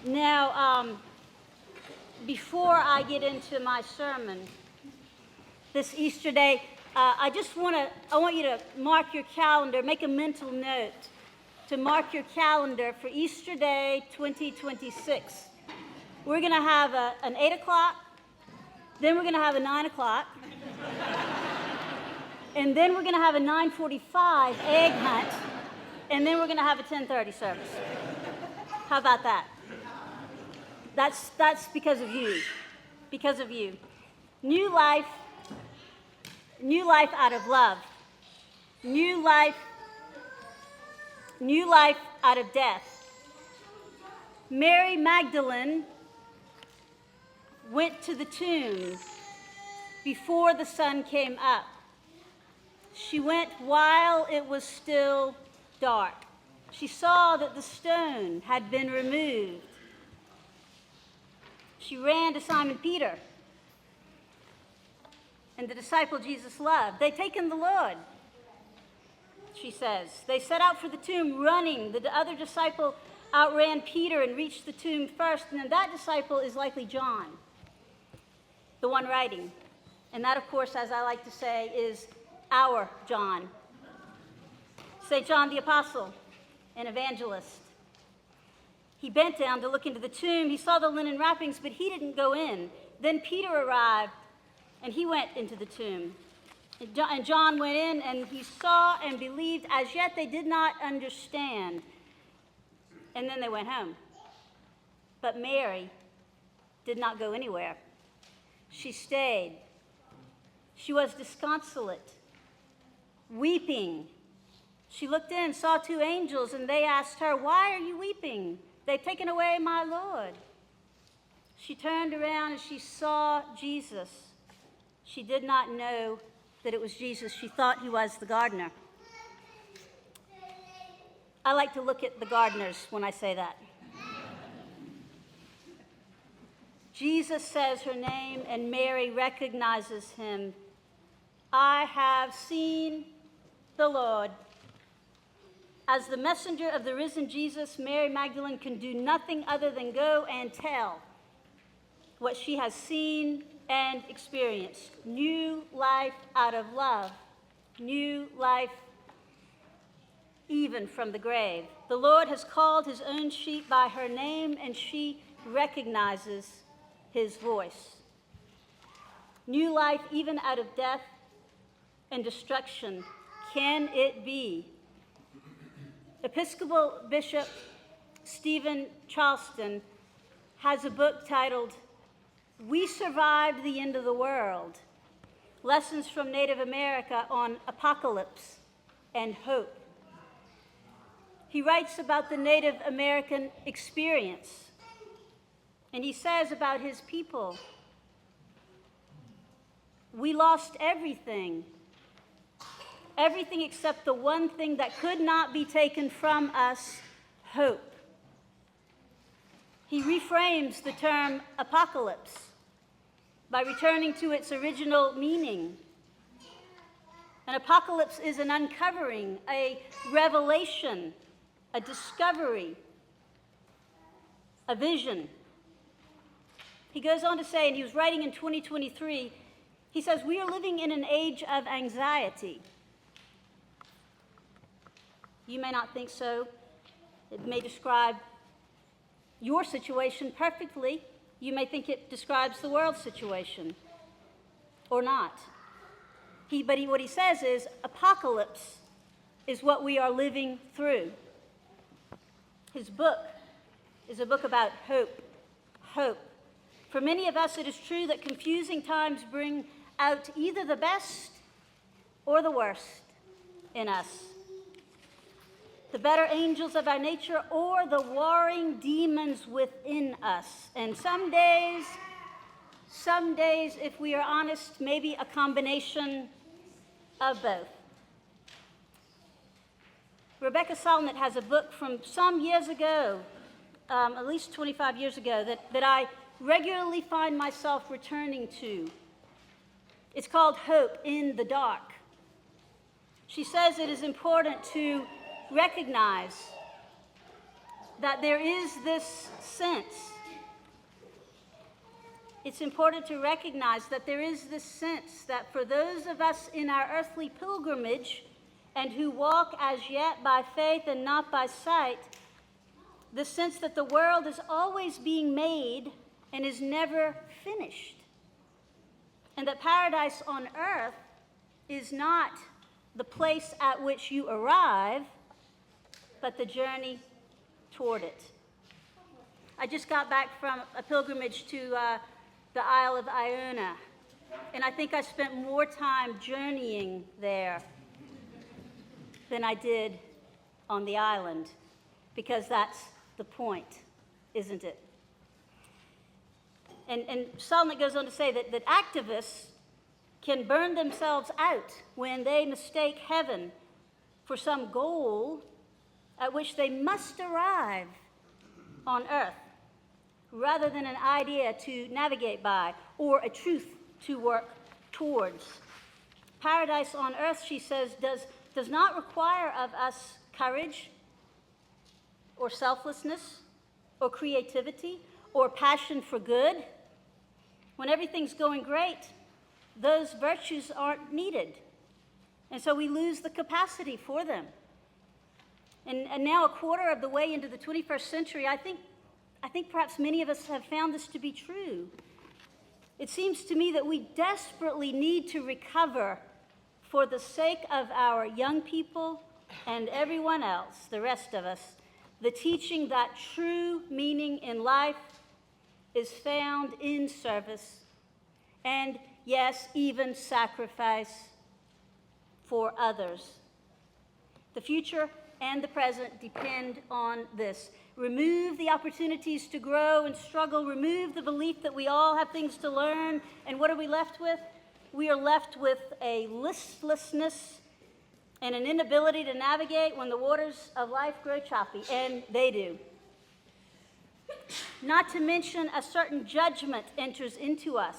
Now, before I get into my sermon this Easter day, I want you to mark your calendar, make a mental note to mark your calendar for Easter Day 2026. We're going to have an 8 o'clock, then we're going to have a 9 o'clock, and then we're going to have a 9:45 egg hunt, and then we're going to have a 10:30 service. How about that? That's because of you. Because of you. New life out of love. New life out of death. Mary Magdalene went to the tomb before the sun came up. She went while it was still dark. She saw that the stone had been removed. She ran to Simon Peter and the disciple Jesus loved. They'd taken the Lord, she says. They set out for the tomb running. The other disciple outran Peter and reached the tomb first. And then that disciple is likely John, the one writing. And that, of course, as I like to say, is our John. St. John the Apostle, an evangelist. He bent down to look into the tomb. He saw the linen wrappings, but he didn't go in. Then Peter arrived, and he went into the tomb. And John went in, and he saw and believed. As yet they did not understand. And then they went home. But Mary did not go anywhere. She stayed. She was disconsolate, weeping. She looked in, saw two angels, and they asked her, "Why are you weeping? They've taken away my Lord." She turned around and she saw Jesus. She did not know that it was Jesus. She thought he was the gardener. I like to look at the gardeners when I say that. Jesus says her name, and Mary recognizes him. "I have seen the Lord." As the messenger of the risen Jesus, Mary Magdalene can do nothing other than go and tell what she has seen and experienced. New life out of love. New life even from the grave. The Lord has called his own sheep by her name, and she recognizes his voice. New life even out of death and destruction. Can it be? Episcopal Bishop Stephen Charleston has a book titled "We Survived the End of the World: Lessons from Native America on Apocalypse and Hope." He writes about the Native American experience, and he says about his people, "We lost everything except the one thing that could not be taken from us, hope." He reframes the term apocalypse by returning to its original meaning. An apocalypse is an uncovering, a revelation, a discovery, a vision. He goes on to say, and he was writing in 2023, he says, "We are living in an age of anxiety." You may not think so. It may describe your situation perfectly. You may think it describes the world's situation, or not. What he says is, apocalypse is what we are living through. His book is a book about hope. Hope. For many of us, it is true that confusing times bring out either the best or the worst in us. The better angels of our nature or the warring demons within us. And some days, if we are honest, maybe a combination of both. Rebecca Solnit has a book from some years ago, at least 25 years ago, that I regularly find myself returning to. It's called Hope in the Dark. She says it is important to recognize that there is this sense. It's important to recognize that there is this sense that for those of us in our earthly pilgrimage and who walk as yet by faith and not by sight, the sense that the world is always being made and is never finished. And that paradise on earth is not the place at which you arrive, but the journey toward it. I just got back from a pilgrimage to the Isle of Iona, and I think I spent more time journeying there than I did on the island, because that's the point, isn't it? And Solomon goes on to say that activists can burn themselves out when they mistake heaven for some goal at which they must arrive on earth, rather than an idea to navigate by or a truth to work towards. Paradise on earth, she says, does not require of us courage or selflessness or creativity or passion for good. When everything's going great, those virtues aren't needed. And so we lose the capacity for them. And now, a quarter of the way into the 21st century, I think perhaps many of us have found this to be true. It seems to me that we desperately need to recover, for the sake of our young people and everyone else, the rest of us, the teaching that true meaning in life is found in service and, yes, even sacrifice for others. The future and the present depend on this. Remove the opportunities to grow and struggle. Remove the belief that we all have things to learn. And what are we left with? We are left with a listlessness and an inability to navigate when the waters of life grow choppy, and they do. Not to mention, a certain judgment enters into us,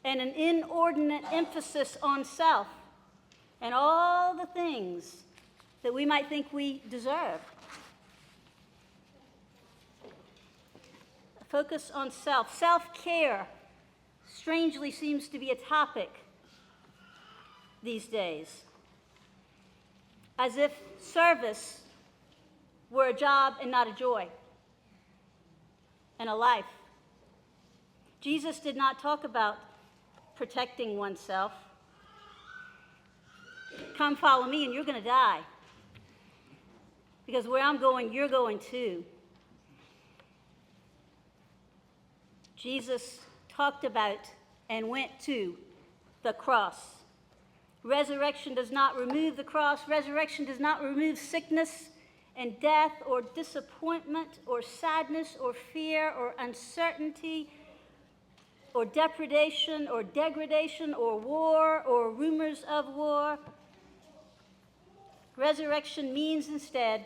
and an inordinate emphasis on self and all the things that we might think we deserve. A focus on self. Self-care strangely seems to be a topic these days, as if service were a job and not a joy and a life. Jesus did not talk about protecting oneself. Come follow me and you're going to die, because where I'm going, you're going too. Jesus talked about and went to the cross. Resurrection does not remove the cross. Resurrection does not remove sickness and death or disappointment or sadness or fear or uncertainty or depredation or degradation or war or rumors of war. Resurrection means instead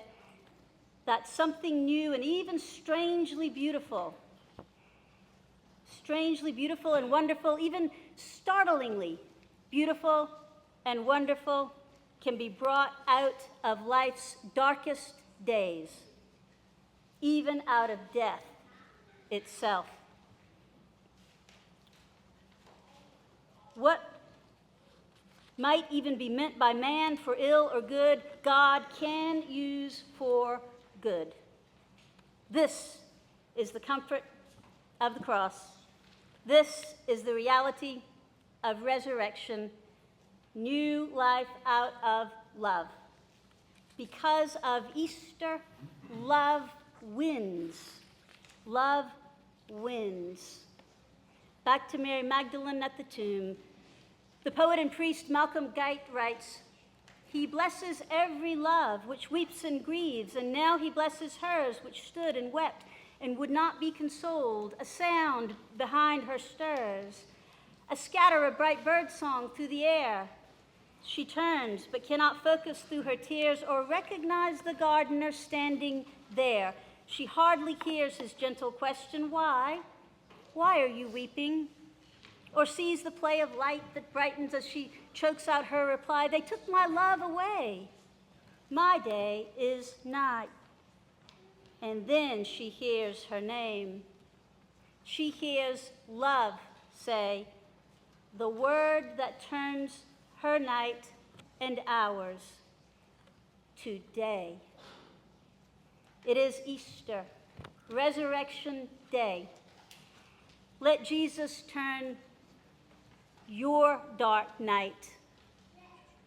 that something new and even strangely beautiful and wonderful, even startlingly beautiful and wonderful, can be brought out of life's darkest days, even out of death itself. What might even be meant by man for ill or good, God can use for good. This is the comfort of the cross. This is the reality of resurrection, new life out of love. Because of Easter, love wins. Love wins. Back to Mary Magdalene at the tomb. The poet and priest Malcolm Guite writes, "He blesses every love which weeps and grieves, and now he blesses hers which stood and wept and would not be consoled. A sound behind her stirs, a scatter of bright bird song through the air. She turns, but cannot focus through her tears or recognize the gardener standing there. She hardly hears his gentle question, 'Why? Why are you weeping?' Or sees the play of light that brightens as she chokes out her reply, 'They took my love away. My day is nigh.' And then she hears her name. She hears love say, the word that turns her night and ours today. It is Easter, Resurrection Day. Let Jesus turn your dark night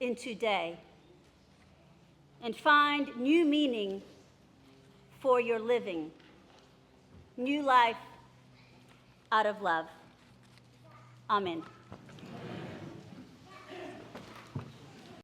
into day and find new meaning for your living, new life out of love. Amen.